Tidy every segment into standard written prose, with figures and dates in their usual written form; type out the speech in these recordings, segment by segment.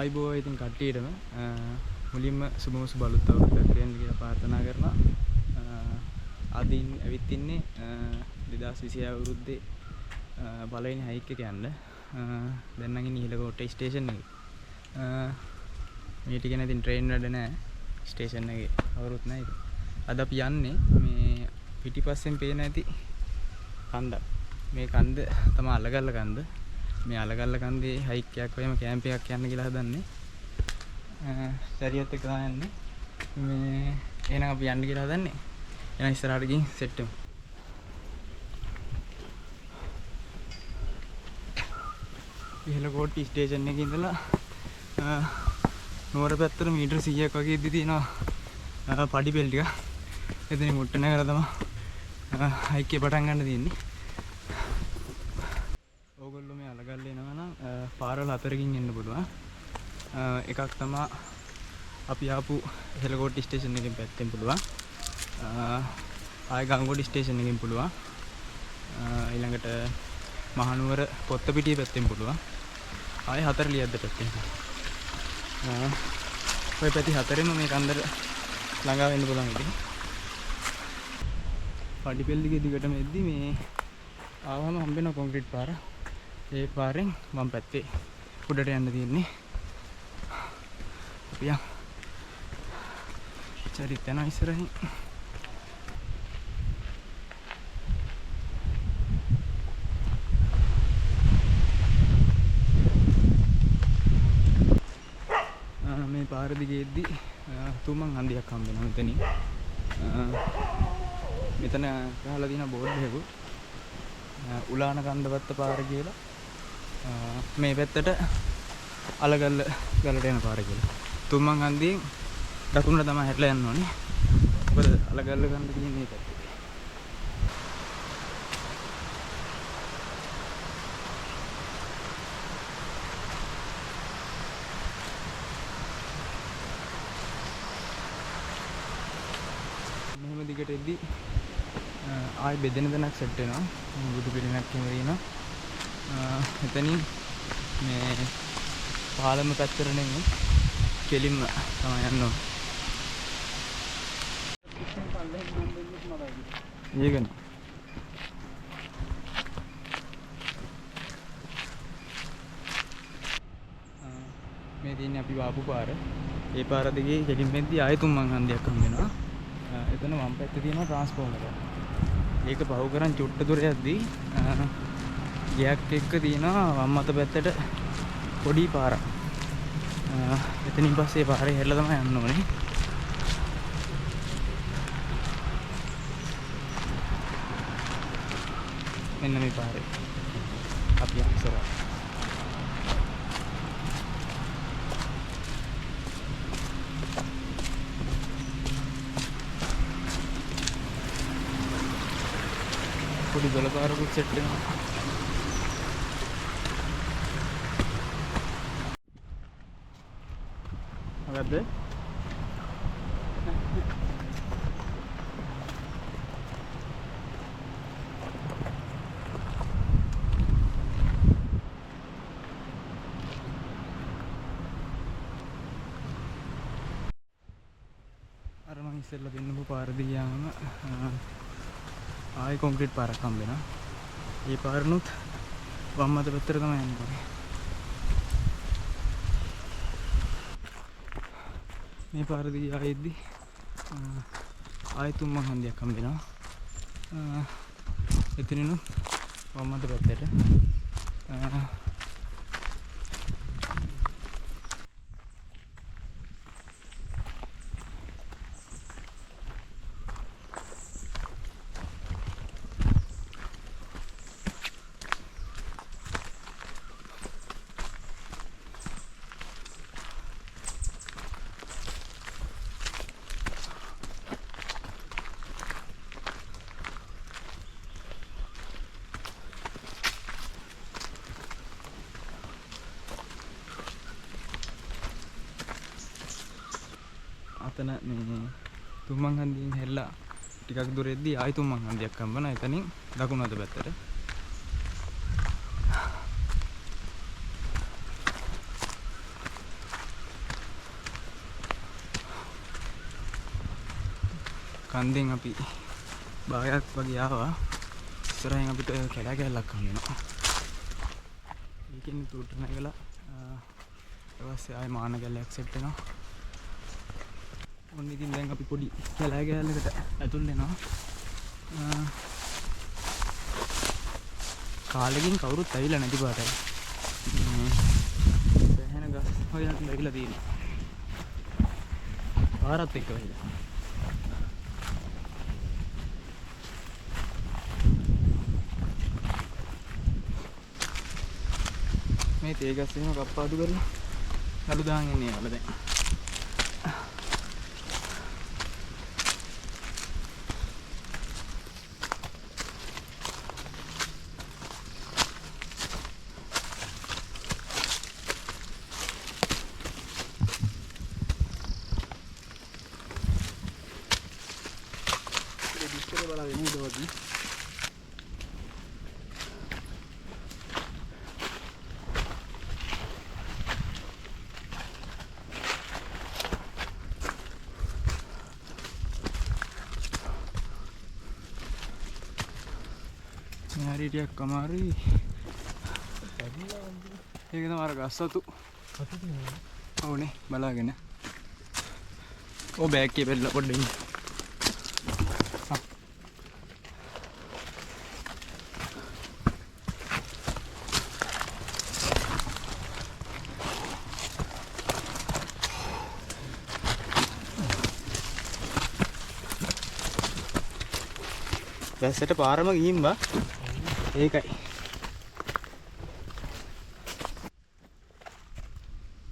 ආයිබෝ ඉතින් කට්ටියටම මුලින්ම සුබම සුබ අලුත් අවුරුද්දක් වෙන්න කියලා ප්‍රාර්ථනා කරනවා. අදින් ඇවිත් ඉන්නේ 2026 අවුරුද්දේ පළවෙනි හයික් එක යන්න. දැන් නම් ඉන්නේ ඉහළකෝට්ටේ ස්ටේෂන් එකේ. මේ ටික නැතිනම් ට්‍රේන් වැඩ නැහැ. ස්ටේෂන් එකේ කවුරුත් නැහැ ඉතින්. අද අපි යන්නේ මේ පිටිපස්සෙන් පේන ඇති කන්දක්. මේ කන්ද තමයි අලගල්ල කන්ද. මේ අලගල්ල කන්දේ හයික් එකක් වගේම කැම්ප් එකක් යන්න කියලා හදන්නේ. සරියත් එක තමයි යන්නේ. මේ එහෙනම් අපි යන්න කියලා හදන්නේ. එහෙනම් ඉස්සරහට ගිහින් සෙට් වෙමු. ඉහළකෝට්ටේ ස්ටේෂන් එකේ ඉඳලා නුවර පැත්තට මීටර 100ක් වගේ ඉද්දි තියෙනවා පඩි පෙල් ටික. එතනින් මුට්ට නැගලා තමයි හයික් එක පටන් ගන්න තියෙන්නේ. ඕගොල්ලෝ මේ අලගල්ල එනවා නම් පාරවල් හතරකින් එන්න පුළුවන්. එකක් තමයි අපි ආපු ඉහළකෝට්ටේ ස්ටේෂන් එකෙන් පැත්තෙන් පුළුවන්. ආයි ගංගොඩ ස්ටේෂන් එකෙන් පුළුවන්. ඊළඟට මහනුවර කොත්තපිටිය පැත්තෙන් පුළුවන්. ආයි හතරලියද්ද පැත්තෙන්. ඔය පැති හතරෙම මේ කන්දර ළඟා වෙන්න පුළුවන් ඉතින්. පඩිපෙල් දිගේ දිගටම එද්දි මේ ආවම හම්බෙන කොන්ක්‍රීට් පාර. ඒ පාරෙන් වම් පැත්තේ උඩට යන්න තියෙන්නේ. අපි යමු. චරිත යන ඉස්සරහින්. මේ පාර දිගේ එද්දි තුමන් හන්දියක් හම්බ වෙනවා මෙතනින්. මෙතන ගහලා තියෙන බෝඩ් එකක උලාන කන්දවත්ත පාර කියලා. මේ පැත්තට අලගල්ල ගලට යන පාර කියලා. තුමන් හන්දියෙන් දකුණට තමයි හැරිලා යන්න ඕනේ. මොකද අලගල්ල කන්ද තියෙන්නේ මේ පැත්තේ. මෙහෙම දිගට එද්දි ආයි බෙදෙන තැනක් සෙට් වෙනවා. බුදු පිළිමයක් එහෙම තියෙනවා. එතනින් මේ පාලම පැත්තට නෙමෙයි කෙලින්ම තමයි යන්න ඕනේ. ඒකනේ. මේ තියෙන්නේ අපි වාපු පාර. ඒ පාර දිගේ කෙලින් මෙද්දි ආයෙ තුම්මන් හන්දියක් හම්බ වෙනවා. එතන වම් පැත්තේ තියෙනවා ට්‍රාන්ස්ෆෝමර් එක. ඒක පහු කරන් චුට්ට දුර යද්දී ගෑක් එක්ක තියෙනවා වම් අත පැත්තට පොඩි පාරක්. එතනින් පස්සේ පාරේ හැරලා තමයි යන්න ඕනේ. මෙන්න මේ පාරේ. අපි ඉස්සරහ. පොඩි දොළ පාරකුත් සෙට් වෙනවා. මොකද්ද? අර මං ඉස්සෙල්ලා පෙන්නපු පාර දිගාම ආයි කොන්ක්‍රීට් පාරක් හම්බ වෙනවා. ඒ පාරනොත් වම් අත පැත්තට තමයි යන්නේ. මේ පාර දිගේ ආයෙද්දි ආයෙ තුම්මන් හන්දියක් හම්බ වෙනවා. එතනිනුත් වම් අත පැත්තට. අතන මේ තුම්මන් හන්දියෙන් හැරිලා ටිකක් දුර එද්දී ආයි තුම්මන් හන්දියක් හම්බ වෙනවා. එතනින් දකුණු අත පැත්තට. කන්දෙන් අපි භාගයක් වගේ ආවා. ඉස්සරහින් අපිට කැලෑ කැලක් හම් වෙනවා. ඒකෙන් තුරට නැගලා ඊට පස්සේ ආයෙ මාන කැලයක් සෙට් වෙනවා. ඔන්න ඉතින් දැන් අපි පොඩි කැලෑ කැලයකට ඇතුල් වෙනවා. කාලෙකින් කවුරුත් ඇවිල්ලා නැති පාටයි. සෑහෙන ගස් වගේක් නැගිලා තියෙනවා. පාරත් එක්ක වෙලා. මේ තේ ගස් එහෙම කප්පාදු කරලා නළු දාන් එන්නේ යාළුවා දැන්. Hari dia kemari. Ini kita marah gas satu. Oh nih, bala gini. Oh bag ke bela poding. Biasanya පාරම ගිහින් බා ඒකයි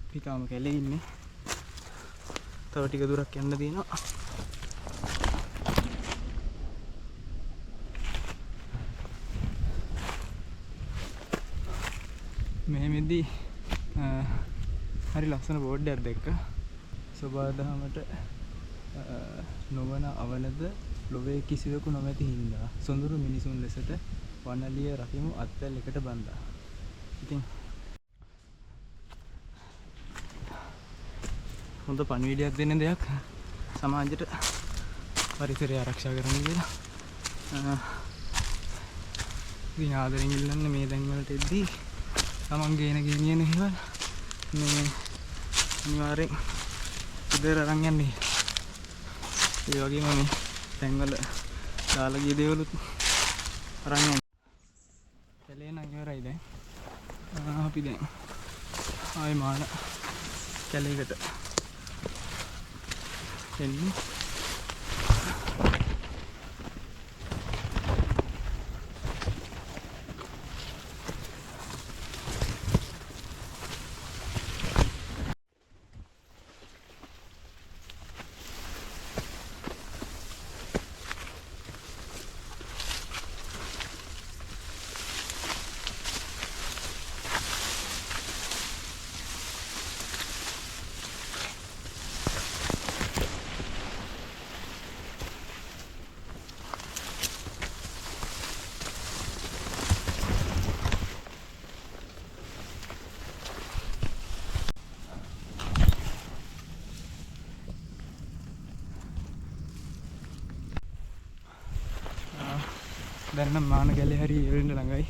අපි තාම කැලේ ඉන්නේ තව ටික දුරක් යන්න තියෙනවා මෙහෙමදී හරි ලස්සන බෝඩ් එකක් දැක්කා සබාදහමට නොවන අවනද ලොවේ කිසිවෙකු නොමැති හින්දා සොඳුරු මිනිසුන් ලෙසට වනලිය රකිමු අත්වැල් එකට බඳා. ඉතින් හොඳ පණිවිඩයක් දෙන්න දෙයක් සමාජයට පරිසරය ආරක්ෂා කරන්න කියලා. ඉතින් ආදරෙන් ඉල්ලන්නේ මේ දැන් වලට එද්දී තමන් ගේන ගෙනියන ඒවා මේ අනිවාර්යෙන් ඉදර අරන් යන්නේ. ඒ වගේම මේ තැන්වල දාලා ගිය දේවලුත් අරන් යන්න. කැලේ නම් ඉවරයි දැන්. අපි දැන් ආයෙ මාන කැලේකට එන්නේ. දැන් නම් මාන කැලේ හරි එවෙන්න ළඟයි.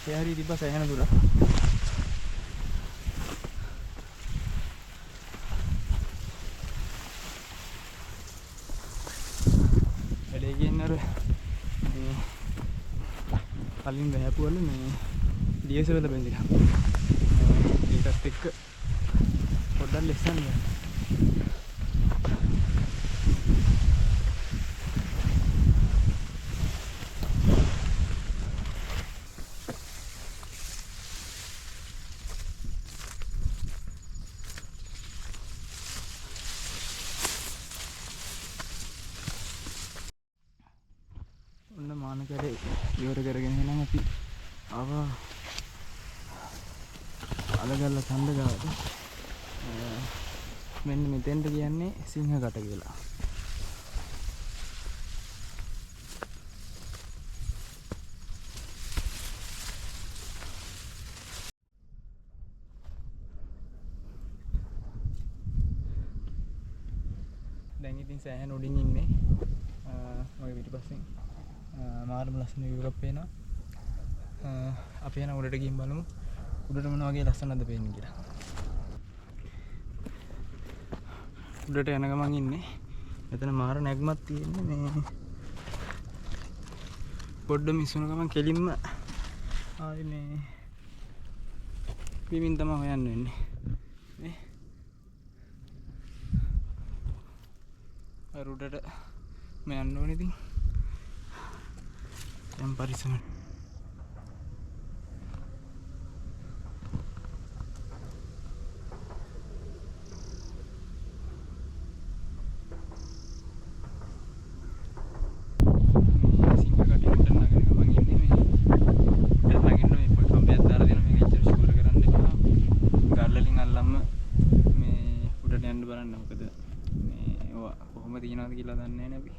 ඒ හරි තිබ්බා සෑහෙන දුර. වැඩේ කියන්නේ අර මේ කලින් වැහපුවල මේ ඩීඑස්එල් වල බැඳිලා. ඒකත් එක්ක පොඩ්ඩක් ලෙස්සන් ගන්න. මාන කැලේ ඉවර කරගෙන එනම් අපි ආවා අලගල්ල කන්ද ගාවට. මෙන්න මෙතෙන්ට කියන්නේ සිංහකට කියලා. ඉතින් සෑහෙන උඩින් ඉන්නේ. මගේ පිටිපස්සෙන් මාරම ලස්සන view එකක් පේනවා. අපි යන උඩට ගිහින් බලමු උඩට මොන වගේ ලස්සනද පේන්නේ කියලා. උඩට යන ගමන් ඉන්නේ. මෙතන මාර නැග්මක් තියෙන්නේ මේ පොඩ්ඩ මිස් වුණ ගමන් කෙලින්ම ආයේ මේ බිමින් තමයි හොයන්න වෙන්නේ. නේ අර උඩට මම යන්න ඕනේ ඉතින්. දැන් පරිස්සම තියනවාද කියලා දන්නේ නැහැ අපි.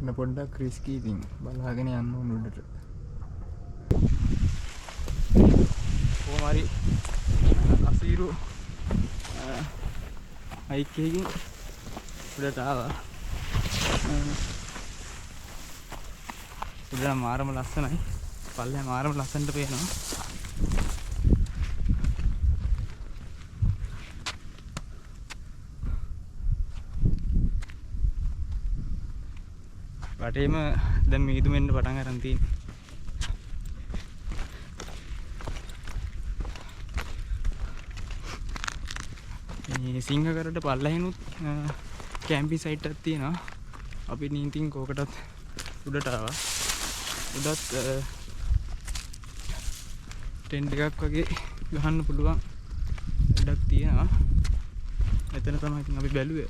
එන්න පොඩ්ඩක් රිස්කි ඉතින් බලාගෙන යන්න ඕන උඩට. කොහොම හරි අසීරු හයික් එකකින් උඩට ආවා. උඩට මාරම ලස්සනයි. පල්ලෙහා මාරම ලස්සනට පේනවා. වටේම දැන් මීදුම එන්න පටන් ගන්න තියෙන්නේ. මේ සිංහකරට පල්ලෙහිනුත් කැම්පින් සයිට් එකක් තියෙනවා. අපි නීතින් කෝකටත් උඩට ආවා. උඩත් ටෙන්ට් එකක් වගේ ගහන්න පුළුවන් ඉඩක් තියෙනවා. එතන තමයි ඉතින් අපි බැලුවේ.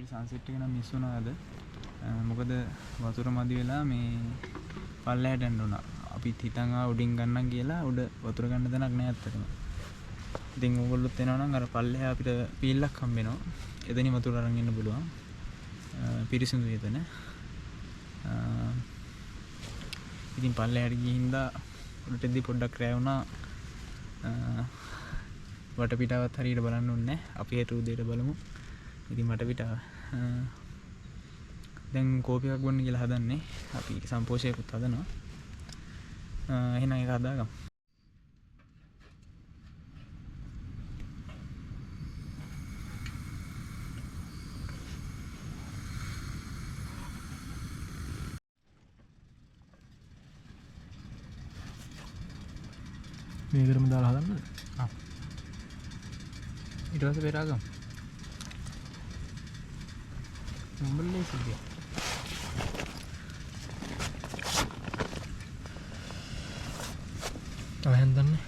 සන්සෙට් එක නම් මිස් වුණාද? මොකද වතුර මදි වෙලා මේ පල්ලෙහාට යන්න උනා. අපිත් හිතන් උඩින් ගන්නම් කියලා උඩ වතුර ගන්න තැනක් නෑ අත්තටම. ඉතින් ඕගොල්ලොත් එනවා නම් අර පල්ලෙහා අපිට පීල්ලක් හම්බ වෙනවා. එතනින් වතුර අරන් එන්න පුළුවන්. පිරිසිදුයි එතන. ඉතින් පල්ලෙහාට ගිහින්දා උඩටදී පොඩ්ඩක් රැ වුණා. වටපිටාවත් හරියට බලන්න ඕනේ නෑ. අපි හෙට උදේට බලමු. ඉතින් වටපිටාව දැන් කෝපි එකක් බොන්න කියලා හදන්නේ. අපි සම්පෝෂයකුත් හදනවා. එහෙනම් ඒක හදාගමු. මේකටම දාලා හදන්නද? ඊට පස්සේ පෙරාගමු. Membeli sih dia. Tahan nih.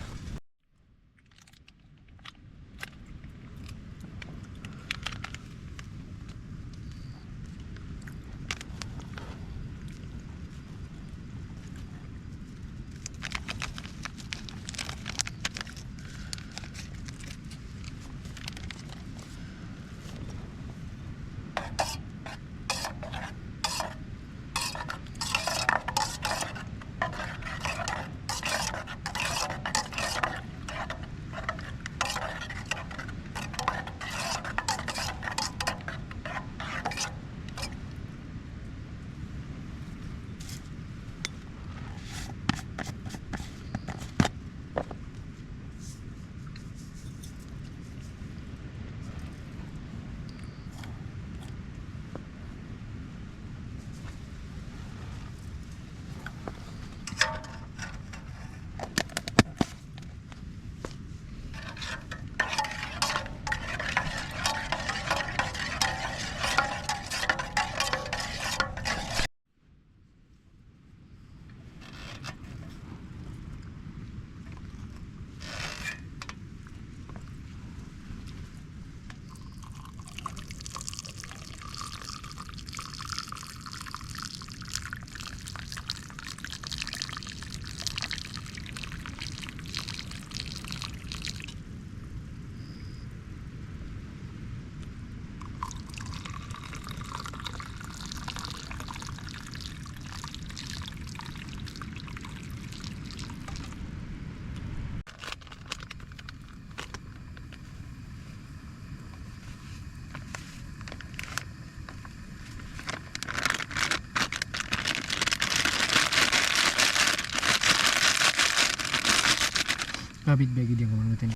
අපිත් බෑග් ඉදින් කොහොමද මෙතන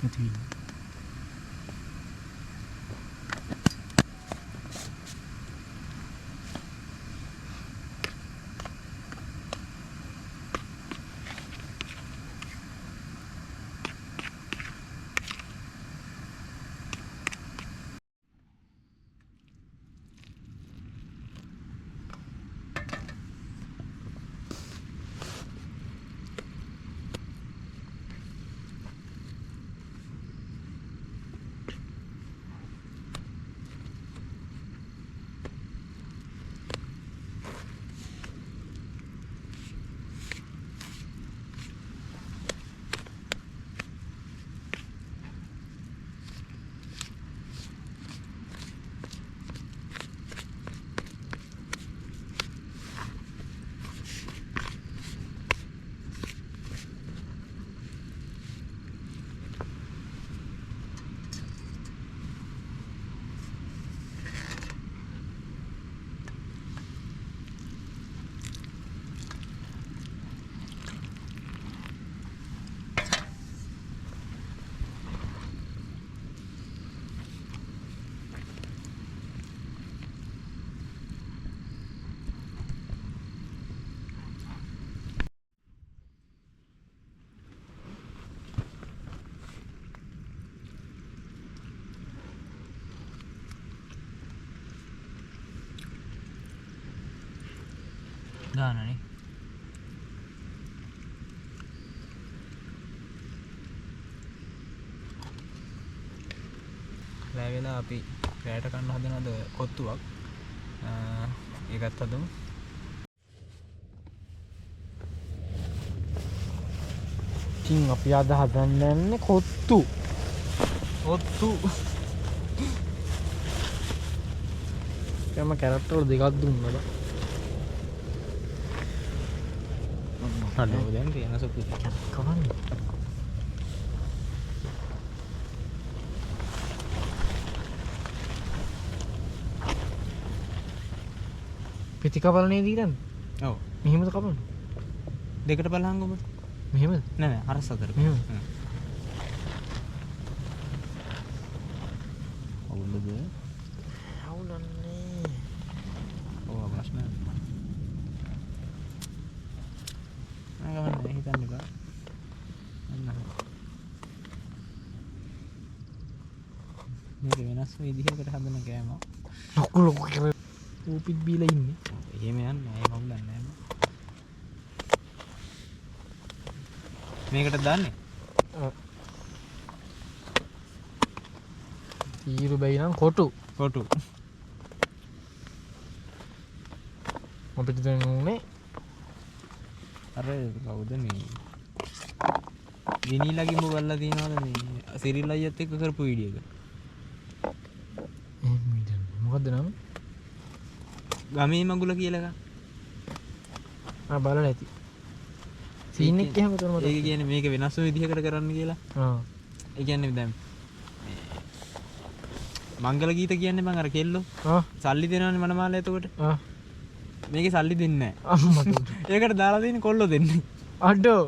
ඉතින් දානනේ ලෑවෙලා අපි රැයට කන්න හදනද කොත්තුවක් ඒකත් හදමු ඉතින් අපි අද හදන්නේ කොත්තු යම කැරට් වල දෙකක් දුන්නා අනේ දැන් තියෙන සොප්පි කවන්නේ පිටි කපලනේ දීරන් ඔව් මෙහෙමද කපන්නේ දෙකට බලහන් ඔබ මෙහෙමද නෑ අරස් අතර මෙහෙම අවුලද අවුලන්නේ ඔව් ප්‍රශ්න නෑ හිතන්න බෑ මේක වෙනස් විදිහකට හදන කෑම ලොකු ඌපිත් බීලා ඉන්නේ එහෙම යන්නේ නෑ ඒක හොල්ලන්නේ නෑ මේකට දාන්නේ ඊරු බයි නම් කොටු අපිට දැන් උනේ අර කවුද මේ විනීලාගේ මොබල්ලා තියනවද මේ සිරිල් අයියත් එක්ක කරපු වීඩියෝ එක මොකද්ද නම ගමේ මගුල කියලා එකක් බලලා ඇති සීන් එක එහෙම කරනවා ඒක කියන්නේ මේක වෙනස් විදිහකට කරන්න කියලා ඒ කියන්නේ දැන් මංගල ගීත කියන්නේ මං අර කෙල්ලෝ සල්ලි දෙනවනේ මනමාලා එතකොට මේකේ සල්ලි දෙන්නේ නැහැ අම්මට ඒකට දාලා දෙන්නේ කොල්ලෝ දෙන්නේ අඩෝ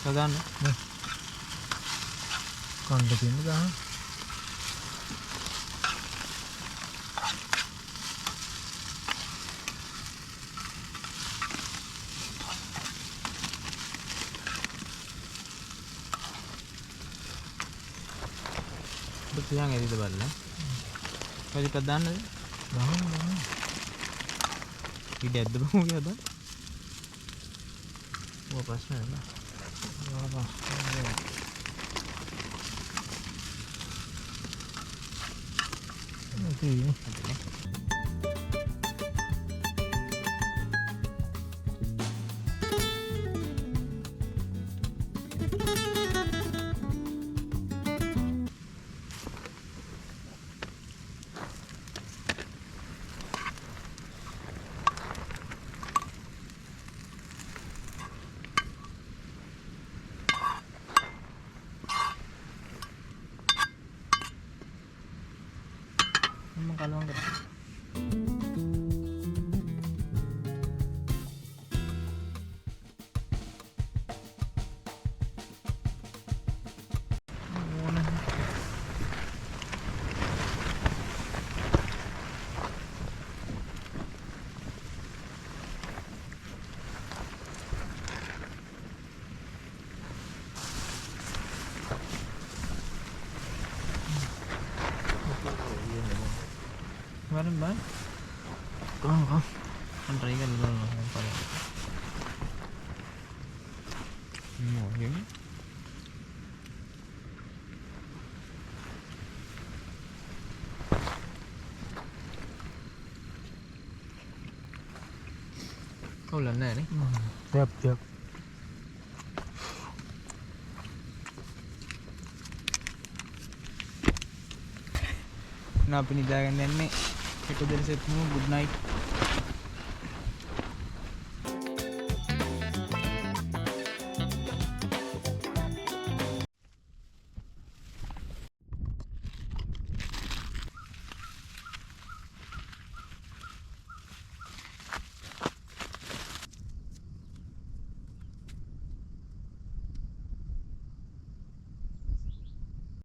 ගන්න. කණ්ඩ තියෙන ගහන්න. තියන් ඇදිද බලන්න. වැඩි පද දාන්නද? ගහන්න. ඉඩ ඇද්ද බමු කියලා. ඔය ප්‍රශ්න නෑ. මම කලවම් කරා. Kemarin bang, kan tadi kan belum nampak. Mau ini? Kau lần này đấy. Siap. අපි නිදාගන්න යන්නේ. එක දෙරසෙත් ගුඩ් නයිට්.